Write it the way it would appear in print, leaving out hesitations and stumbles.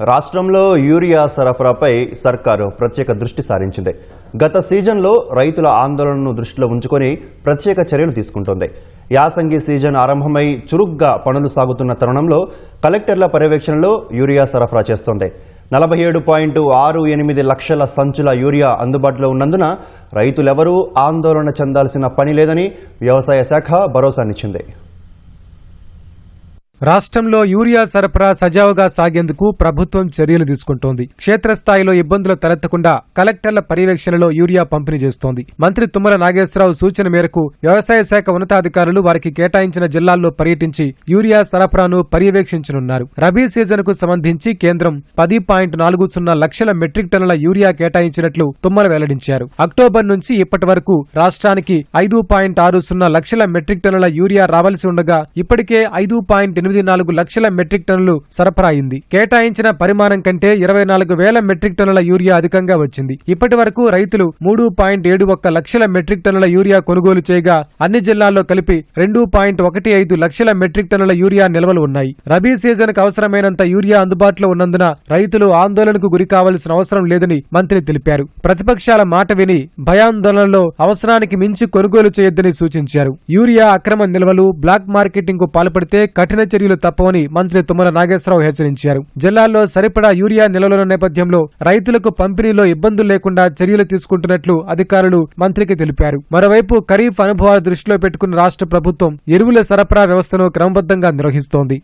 రాష్ట్రంలో యూరియా సరఫరాపై సర్కారు ప్రత్యేక దృష్టి సారించింది. గత సీజన్లో రైతుల ఆందోళనను దృష్టిలో ఉంచుకొని ప్రత్యేక చర్యలు తీసుకుంటోంది. యాసంగి సీజన్ ఆరంభమై చురుగ్గా పనులు సాగుతున్న తరుణంలో కలెక్టర్ల పర్యవేక్షణలో యూరియా సరఫరా చేస్తోంది. 47.68 లక్షల సంచుల యూరియా అందుబాటులో ఉన్నందున రైతులెవరూ ఆందోళన చెందాల్సిన పని లేదని వ్యవసాయ శాఖ భరోసానిచ్చింది. రాష్ట్రంలో యూరియా సరఫరా సజావుగా సాగేందుకు ప్రభుత్వం చర్యలు తీసుకుంటోంది. క్షేత్రస్థాయిలో ఇబ్బందులు తలెత్తకుండా కలెక్టర్ల పర్యవేక్షణలో యూరియా పంపిణీ చేస్తోంది. మంత్రి తుమ్మల నాగేశ్వరరావు సూచన మేరకు వ్యవసాయ శాఖ ఉన్నతాధికారులు వారికి కేటాయించిన జిల్లాల్లో పర్యటించి యూరియా సరఫరాను పర్యవేక్షించనున్నారు. రబీ సీజన్కు సంబంధించి కేంద్రం 10.40 లక్షల మెట్రిక్ టన్నుల యూరియా కేటాయించినట్లు తుమ్మల వెల్లడించారు. అక్టోబర్ నుంచి ఇప్పటి వరకు రాష్ట్రానికి 5.60 లక్షల మెట్రిక్ టన్నుల యూరియా రావాల్సి ఉండగా ఇప్పటికే 5.84 లక్షల మెట్రిక్ టన్నులు సరఫరా అయింది. కేటాయించిన పరిమాణం కంటే 24,000 మెట్రిక్ టన్నుల యూరియా అధికంగా వచ్చింది. ఇప్పటి వరకు రైతులు 3.71 లక్షల మెట్రిక్ టన్నుల యూరియా కొనుగోలు చేయగా అన్ని జిల్లాల్లో కలిపి 2.15 లక్షల మెట్రిక్ టన్నుల యూరియా నిల్వలు ఉన్నాయి. రబీ సీజన్ కు అవసరమైనంత యూరియా అందుబాటులో ఉన్నందున రైతులు ఆందోళనకు గురి కావాల్సిన అవసరం లేదని మంత్రి తెలిపారు. ప్రతిపక్షాల మాట విని భయాందోళనలో అవసరానికి మించి కొనుగోలు చేయొద్దని సూచించారు. యూరియా అక్రమ నిల్వలు, బ్లాక్ మార్కెటింగ్ కు పాల్పడితే కఠిన చర్యలు తప్పవని మంత్రి తుమ్మల నాగేశ్వరరావు హెచ్చరించారు. జిల్లాల్లో సరిపడా యూరియా నిల్వల నేపథ్యంలో రైతులకు పంపిణీలో ఇబ్బందులు లేకుండా చర్యలు తీసుకుంటున్నట్లు అధికారులు మంత్రికి తెలిపారు. మరోవైపు ఖరీఫ్ అనుభవాలు దృష్టిలో పెట్టుకున్న రాష్ట్ర ప్రభుత్వం ఎరువుల సరఫరా వ్యవస్థను క్రమబద్ధంగా నిర్వహిస్తోంది.